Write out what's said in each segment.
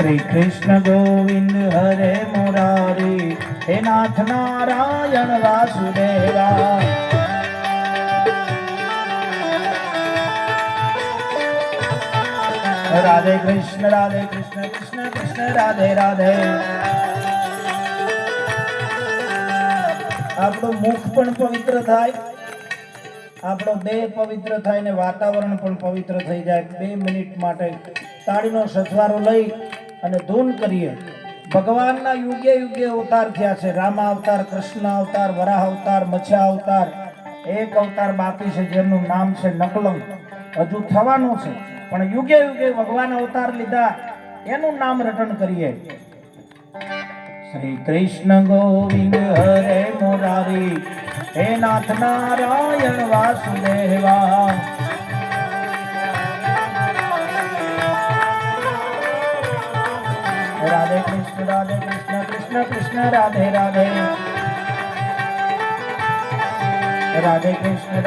श्री कृष्ण गोविंद हरे मुरारी, हे नाथ नारायण वासुदेवा। राधे कृष्ण कृष्ण कृष्ण राधे राधे। આપણું મુખ પણ પવિત્ર થાય, આપણો દેહ પવિત્ર થાય ને વાતાવરણ પણ પવિત્ર થઈ જાય। 2 મિનિટ માટે તાળીનો સથવારો લઈ અને ધૂન કરીએ। ભગવાનના યુગે યુગે અવતાર થયા છે। રામ અવતાર, કૃષ્ણ અવતાર, વરાહ અવતાર, મત્સ્ય અવતાર। એક અવતાર બાકી છે જેનું નામ છે નકલંક, હજુ થવાનું છે, પણ યુગે યુગે ભગવાન અવતાર લીધા એનું નામ રટન કરીએ। श्री कृष्ण गोविंद हरे मुरारी, हे नाथ नारायण वासुदेवा। राधे कृष्ण कृष्ण कृष्ण राधे राधे। राधे कृष्ण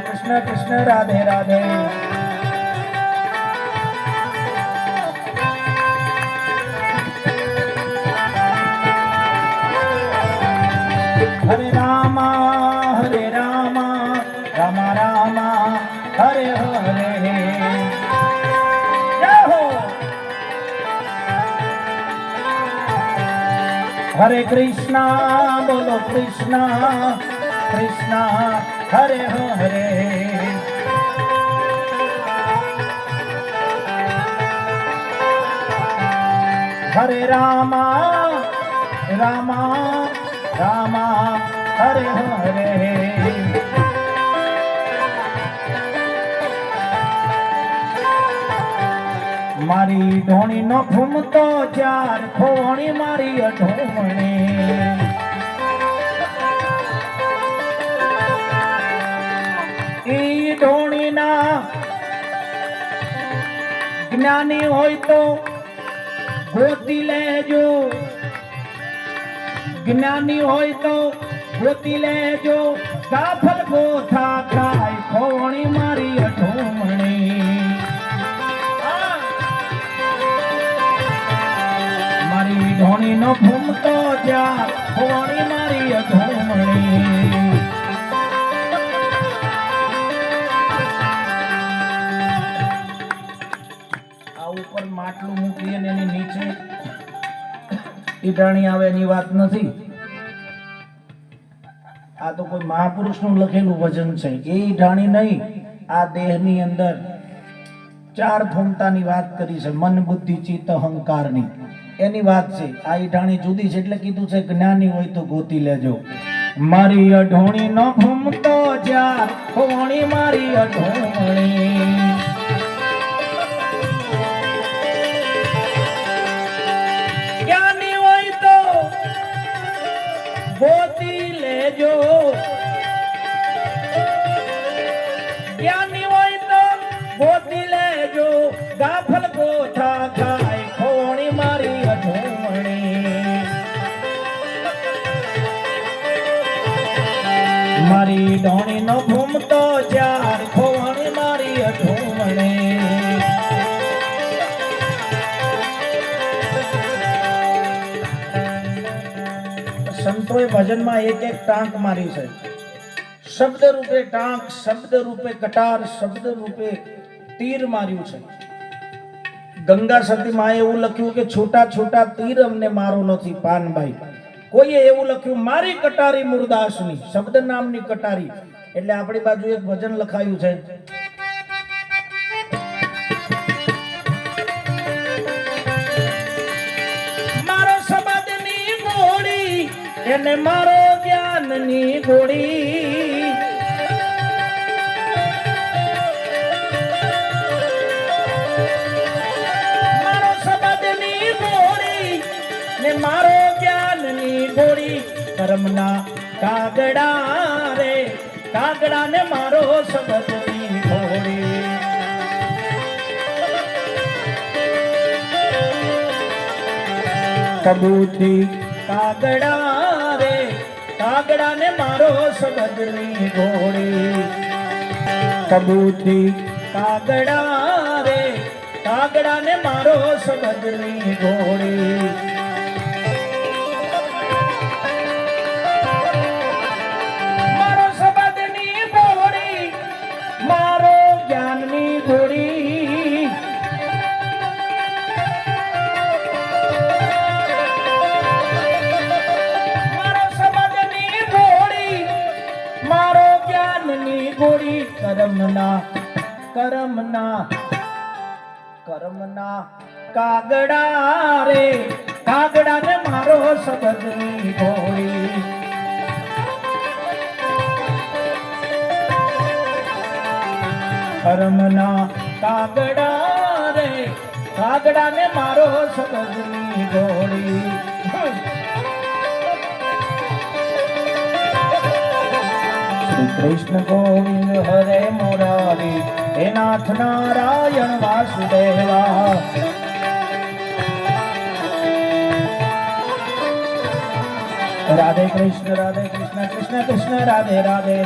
कृष्ण कृष्ण राधे राधे। हरे रामा रामा रामा हरे हरे। जय हो। हरे कृष्णा बोलो कृष्णा कृष्णा हरे हरे। हरे रामा रामा रामा हरे हरे। मारी ढोणी नो घूमतो चार खोणी मारी अठोमणी। ई ढोणी ना ज्ञानी होय तो गोती लेजो, ज्ञानी होय तो गोती लेजो। गाफल गोथा खाय खोणी मारी अठोमणी। मारी ढोणी नो घूमतो जा खोणी मारी अठोमणी। आ ऊपर માટલું મૂકીએ ને એની નીચે ઈટાણી આવે એની વાત નથી। આ તો કોઈ મહાપુરુષનું લખેલું વચન છે। એ ઈટાણી નહીં, આ દેહની અંદર 4 ફૂમતાની વાત કરી છે। મન બુદ્ધિ ચિત્ત અહંકારની એની વાત છે। આ ઈટાણી જુદી છે એટલે કીધું છે જ્ઞાની હોય તો ગોતી લેજો। મારી અઢોણી નો ઘૂમતો જા હોણી મારી અઢોણી। गोती लेजो, ज्ञानी होय तो गोती लेजो। गाफल गोथा खाय खोणी मारी अठोमणी। मारी ढोणी नो घूमतो चार खोणी मारी अठोमणी। संतोए भजन में एक एक टांक मारी है। शब्द रूपे टांक, शब्द रूपे कटार, शब्द रूपे तीर मार्यु है। गंगा सती माए एवं लख्यु के छोटा छोटा तीर अमने मारो नथी पानबाई। कोईए एवं लख्यु मारी कटारी मुरदासनी, शब्द नामनी कटारी। एटले आपणी बाजू एक भजन लखायु है। એને મારો જ્ઞાનની ગોળી। મારો શબ્દની ગોળી ને મારો જ્ઞાનની ગોળી। કર્મના કાગડા રે કાગડા ને મારો શબ્દની ગોળી। કબૂતી કાગડા રે કાગડા ને મારો શબ્દની ગોળી। કબૂતી કાગડા રે કાગડા ને મારો સબદની ઘોડી મારો સબદની ઘોડી મારો જ્ઞાનની ઘોડી મારો સબદની ઘોડી મારો જ્ઞાનની ઘોડી કર્મના કાગડા રે કાગડા ને મારો સબદની ઘોડી કર્મના કાગડા રે કાગડા ને મારો સબદની ઘોડી શ્રી કૃષ્ણ ગોવિંદ હરે મુરારી હે નાથ નારાયણ વાસુદેવા રાધે કૃષ્ણ કૃષ્ણ કૃષ્ણ રાધે રાધે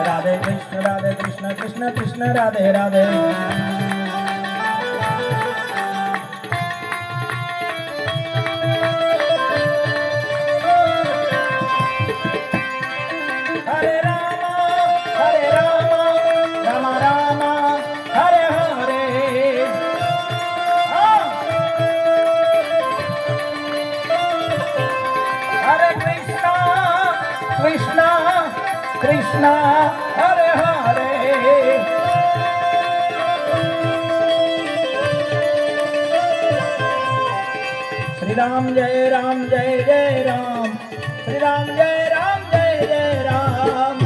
રાધે કૃષ્ણ કૃષ્ણ કૃષ્ણ રાધે રાધે कृष्ण हरे हरे श्री राम जय राम जय जय राम श्री राम जय राम जय जय राम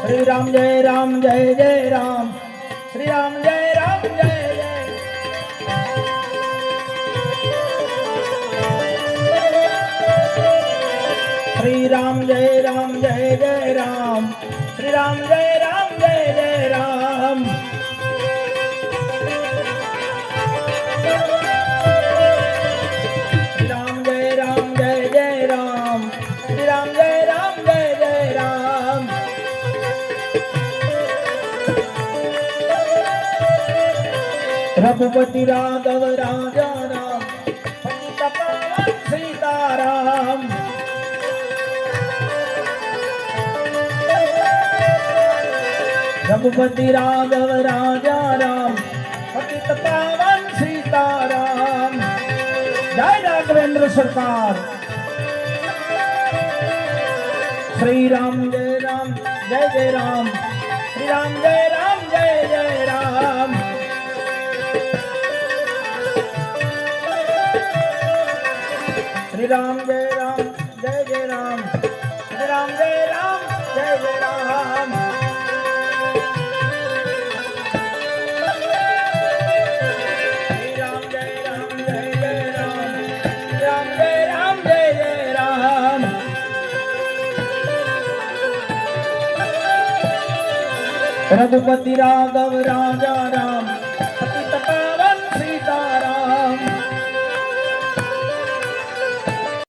श्री राम जय राम जय जय राम श्री राम जय राम जय श्री राम जय राम जय जय राम श्री राम जय राम जय जय राम श्री राम जय राम जय जय राम श्री राम जय राम जय जय राम रघुपति राघव राजा राम सीताराम रघुपति राघव राजा राम पतित पावन सीताराम जय राघवेंद्र सरकार श्री राम जय राम श्री राम जय जय राम श्री राम जय राम श्री राम जय राम रघुपति राघव राजा राम